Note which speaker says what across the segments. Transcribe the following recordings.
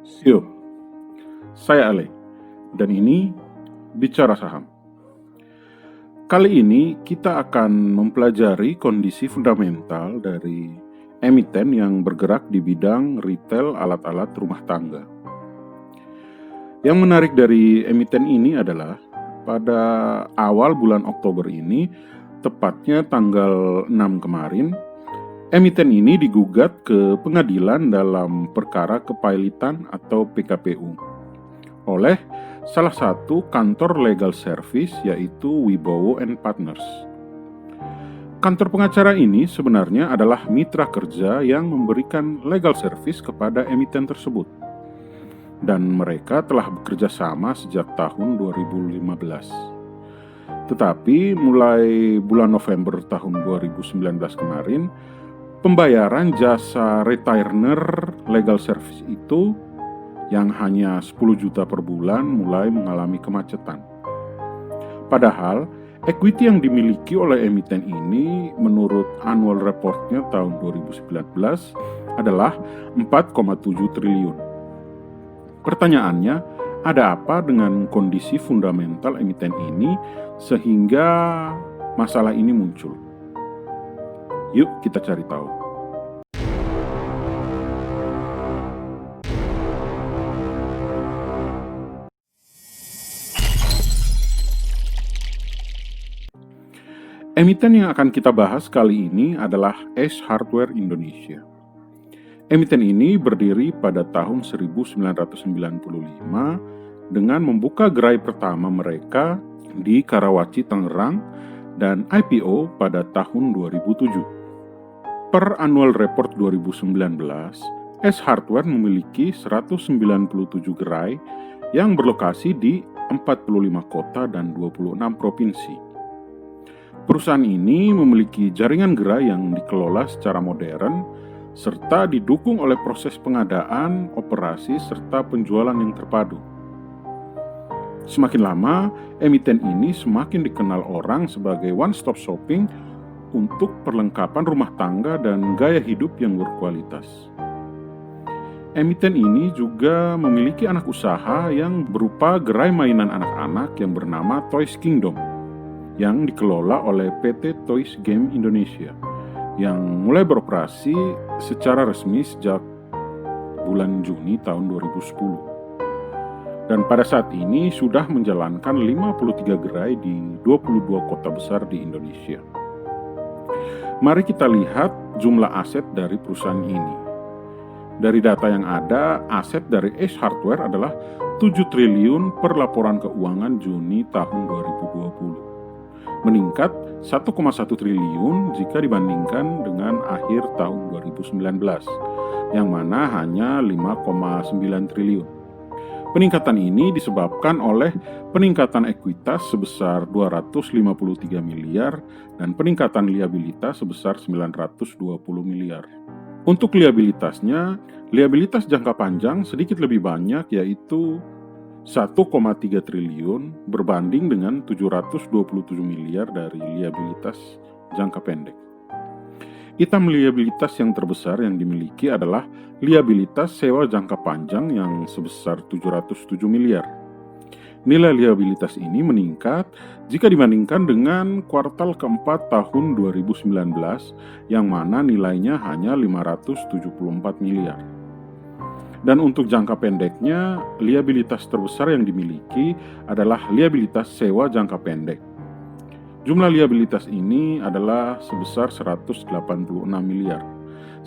Speaker 1: Sio, saya Ale, dan ini Bicara Saham. Kali ini kita akan mempelajari kondisi fundamental dari emiten yang bergerak di bidang retail alat-alat rumah tangga. Yang menarik dari emiten ini adalah pada awal bulan Oktober ini, tepatnya tanggal 6 kemarin, emiten ini digugat ke pengadilan dalam perkara kepailitan atau PKPU oleh salah satu kantor legal service yaitu Wibowo & Partners. Kantor pengacara ini sebenarnya adalah mitra kerja yang memberikan legal service kepada emiten tersebut. Dan mereka telah bekerja sama sejak tahun 2015. Tetapi mulai bulan November tahun 2019 kemarin, pembayaran jasa retainer legal service itu yang hanya 10 juta per bulan mulai mengalami kemacetan. Padahal, equity yang dimiliki oleh emiten ini menurut annual reportnya tahun 2019 adalah 4,7 triliun. Pertanyaannya, ada apa dengan kondisi fundamental emiten ini sehingga masalah ini muncul? Yuk kita cari tahu. Emiten yang akan kita bahas kali ini adalah Ace Hardware Indonesia. Emiten ini berdiri pada tahun 1995 dengan membuka gerai pertama mereka di Karawaci, Tangerang dan IPO pada tahun 2007. Per annual report 2019, Ace Hardware memiliki 197 gerai yang berlokasi di 45 kota dan 26 provinsi. Perusahaan ini memiliki jaringan gerai yang dikelola secara modern serta didukung oleh proses pengadaan, operasi, serta penjualan yang terpadu. Semakin lama, emiten ini semakin dikenal orang sebagai one-stop shopping untuk perlengkapan rumah tangga dan gaya hidup yang berkualitas. Emiten ini juga memiliki anak usaha yang berupa gerai mainan anak-anak yang bernama Toys Kingdom, yang dikelola oleh PT Toys Game Indonesia, yang mulai beroperasi secara resmi sejak bulan Juni tahun 2010. Dan pada saat ini sudah menjalankan 53 gerai di 22 kota besar di Indonesia. Mari kita lihat jumlah aset dari perusahaan ini. Dari data yang ada, aset dari Ace Hardware adalah 7 triliun per laporan keuangan Juni tahun 2020. Meningkat 1,1 triliun jika dibandingkan dengan akhir tahun 2019, yang mana hanya 5,9 triliun. Peningkatan ini disebabkan oleh peningkatan ekuitas sebesar 253 miliar dan peningkatan liabilitas sebesar 920 miliar. Untuk liabilitasnya, liabilitas jangka panjang sedikit lebih banyak yaitu 1,3 triliun berbanding dengan 727 miliar dari liabilitas jangka pendek. Item liabilitas yang terbesar yang dimiliki adalah liabilitas sewa jangka panjang yang sebesar 707 miliar. Nilai liabilitas ini meningkat jika dibandingkan dengan kuartal keempat tahun 2019 yang mana nilainya hanya 574 miliar. Dan untuk jangka pendeknya, liabilitas terbesar yang dimiliki adalah liabilitas sewa jangka pendek. Jumlah liabilitas ini adalah sebesar 186 miliar,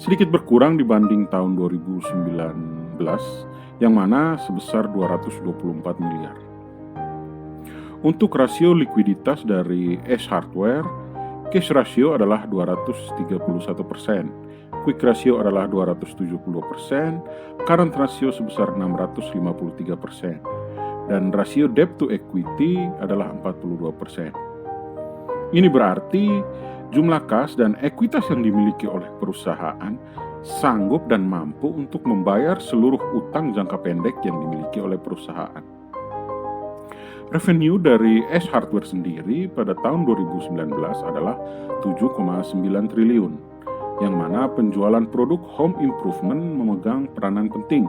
Speaker 1: sedikit berkurang dibanding tahun 2019, yang mana sebesar 224 miliar. Untuk rasio likuiditas dari Ace Hardware, cash ratio adalah 231%. Quick ratio adalah 270%, current ratio sebesar 653%, dan rasio debt to equity adalah 42%. Ini berarti jumlah kas dan ekuitas yang dimiliki oleh perusahaan sanggup dan mampu untuk membayar seluruh utang jangka pendek yang dimiliki oleh perusahaan. Revenue dari Ace Hardware sendiri pada tahun 2019 adalah 7,9 triliun. Yang mana penjualan produk home improvement memegang peranan penting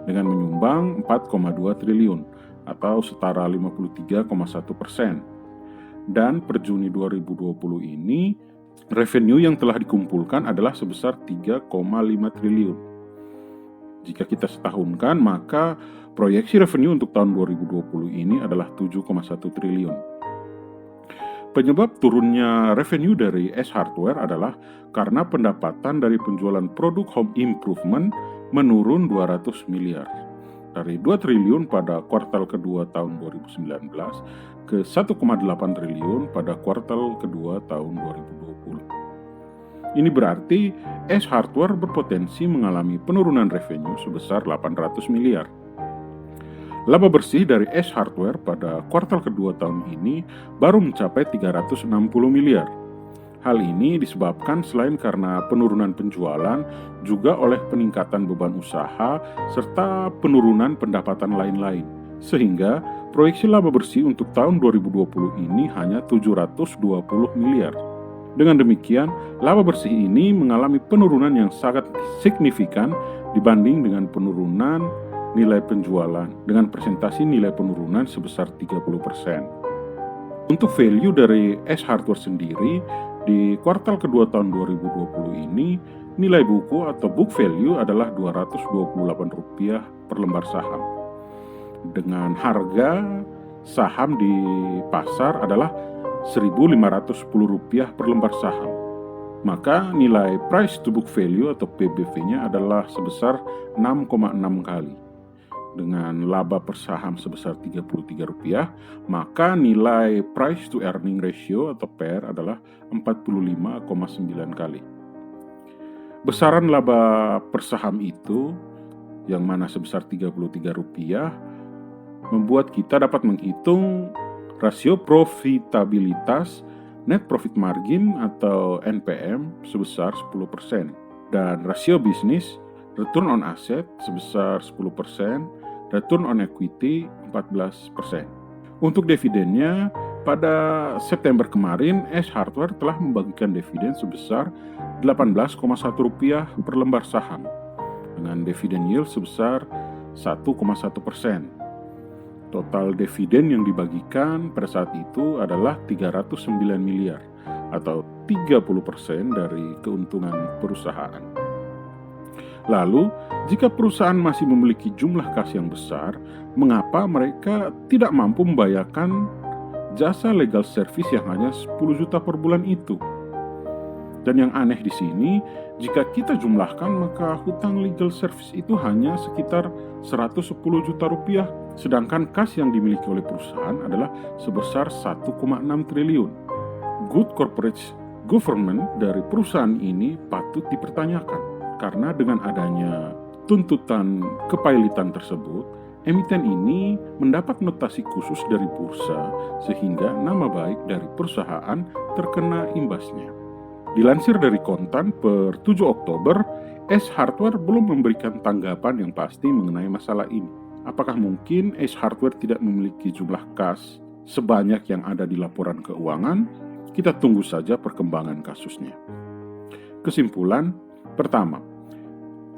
Speaker 1: dengan menyumbang 4,2 triliun atau setara 53,1%. Dan per Juni 2020 ini, revenue yang telah dikumpulkan adalah sebesar 3,5 triliun. Jika kita setahunkan, maka proyeksi revenue untuk tahun 2020 ini adalah 7,1 triliun. Penyebab turunnya revenue dari S Hardware adalah karena pendapatan dari penjualan produk home improvement menurun 200 miliar. Dari 2 triliun pada kuartal kedua tahun 2019 ke 1,8 triliun pada kuartal kedua tahun 2020. Ini berarti S Hardware berpotensi mengalami penurunan revenue sebesar 800 miliar. Laba bersih dari S Hardware pada kuartal kedua tahun ini baru mencapai 360 miliar. Hal ini disebabkan selain karena penurunan penjualan, juga oleh peningkatan beban usaha serta penurunan pendapatan lain-lain. Sehingga proyeksi laba bersih untuk tahun 2020 ini hanya 720 miliar. Dengan demikian, laba bersih ini mengalami penurunan yang sangat signifikan dibanding dengan penurunan nilai penjualan dengan presentasi nilai penurunan sebesar 30%. Untuk value dari S Hardware sendiri, di kuartal kedua tahun 2020 ini, nilai buku atau book value adalah Rp228 per lembar saham. Dengan harga saham di pasar adalah Rp1.510 per lembar saham. Maka nilai price to book value atau PBV-nya adalah sebesar 6,6 kali. Dengan laba per saham sebesar Rp33, maka nilai price to earning ratio atau PER adalah 45,9 kali. Besaran laba per saham itu, yang mana sebesar Rp33, membuat kita dapat menghitung rasio profitabilitas net profit margin atau NPM sebesar 10% dan rasio bisnis return on asset sebesar 10%, return on equity 14%. Untuk dividennya, pada September kemarin S Hardware telah membagikan dividen sebesar Rp18,1 per lembar saham dengan dividen yield sebesar 1,1%. Total dividen yang dibagikan pada saat itu adalah 309 miliar atau 30% dari keuntungan perusahaan. Lalu, jika perusahaan masih memiliki jumlah kas yang besar, mengapa mereka tidak mampu membayarkan jasa legal service yang hanya 10 juta per bulan itu? Dan yang aneh di sini, jika kita jumlahkan maka hutang legal service itu hanya sekitar Rp110 juta, sedangkan kas yang dimiliki oleh perusahaan adalah sebesar 1,6 triliun. Good corporate governance dari perusahaan ini patut dipertanyakan. Karena dengan adanya tuntutan kepailitan tersebut, emiten ini mendapat notasi khusus dari bursa sehingga nama baik dari perusahaan terkena imbasnya. Dilansir dari Kontan per 7 Oktober, S Hardware belum memberikan tanggapan yang pasti mengenai masalah ini. Apakah mungkin S Hardware tidak memiliki jumlah kas sebanyak yang ada di laporan keuangan? Kita tunggu saja perkembangan kasusnya. Kesimpulan, pertama,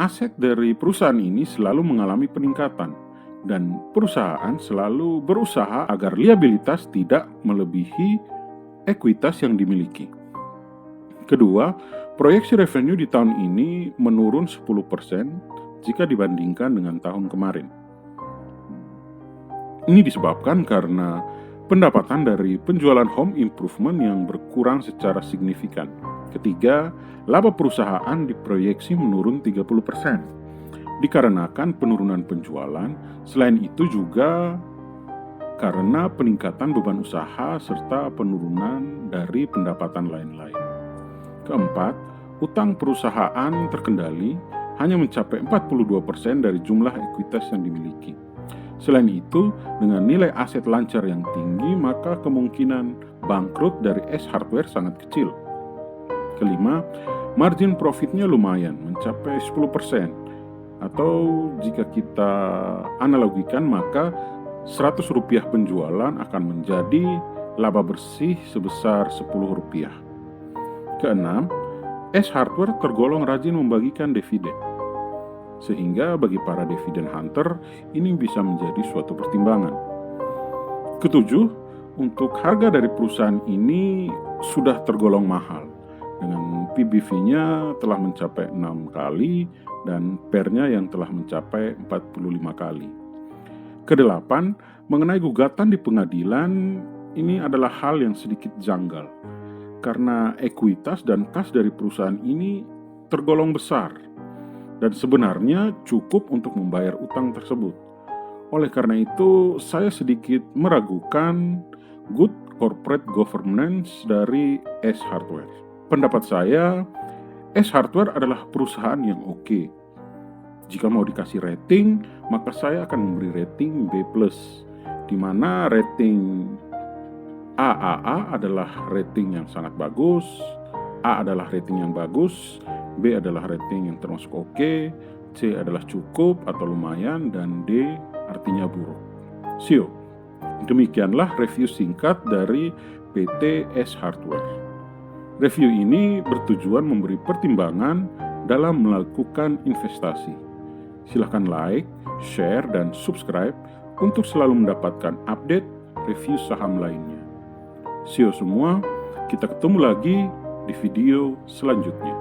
Speaker 1: aset dari perusahaan ini selalu mengalami peningkatan dan perusahaan selalu berusaha agar liabilitas tidak melebihi ekuitas yang dimiliki. Kedua, proyeksi revenue di tahun ini menurun 10% jika dibandingkan dengan tahun kemarin. Ini disebabkan karena pendapatan dari penjualan home improvement yang berkurang secara signifikan. Ketiga, laba perusahaan diproyeksi menurun 30%, dikarenakan penurunan penjualan, selain itu juga karena peningkatan beban usaha serta penurunan dari pendapatan lain-lain. Keempat, utang perusahaan terkendali hanya mencapai 42% dari jumlah ekuitas yang dimiliki. Selain itu, dengan nilai aset lancar yang tinggi, maka kemungkinan bangkrut dari S Hardware sangat kecil. Kelima, margin profitnya lumayan, mencapai 10%. Atau jika kita analogikan, maka Rp100 penjualan akan menjadi laba bersih sebesar Rp10. Keenam, S Hardware tergolong rajin membagikan dividen. sehingga bagi para dividend hunter ini bisa menjadi suatu pertimbangan. Ketujuh, untuk harga dari perusahaan ini sudah tergolong mahal, dengan PBV-nya telah mencapai 6 kali dan PER-nya yang telah mencapai 45 kali. Kedelapan, mengenai gugatan di pengadilan, ini adalah hal yang sedikit janggal, karena ekuitas dan kas dari perusahaan ini tergolong besar, dan sebenarnya cukup untuk membayar utang tersebut. Oleh karena itu, saya sedikit meragukan good corporate governance dari S Hardware. Pendapat saya, S Hardware adalah perusahaan yang oke. Jika mau dikasih rating, maka saya akan memberi rating B+, di mana rating AAA adalah rating yang sangat bagus, A adalah rating yang bagus, B adalah rating yang termasuk oke, C adalah cukup atau lumayan, dan D artinya buruk. See you. Demikianlah review singkat dari PT S Hardware. Review ini bertujuan memberi pertimbangan dalam melakukan investasi. Silahkan like, share, dan subscribe untuk selalu mendapatkan update review saham lainnya. See you semua, kita ketemu lagi di video selanjutnya.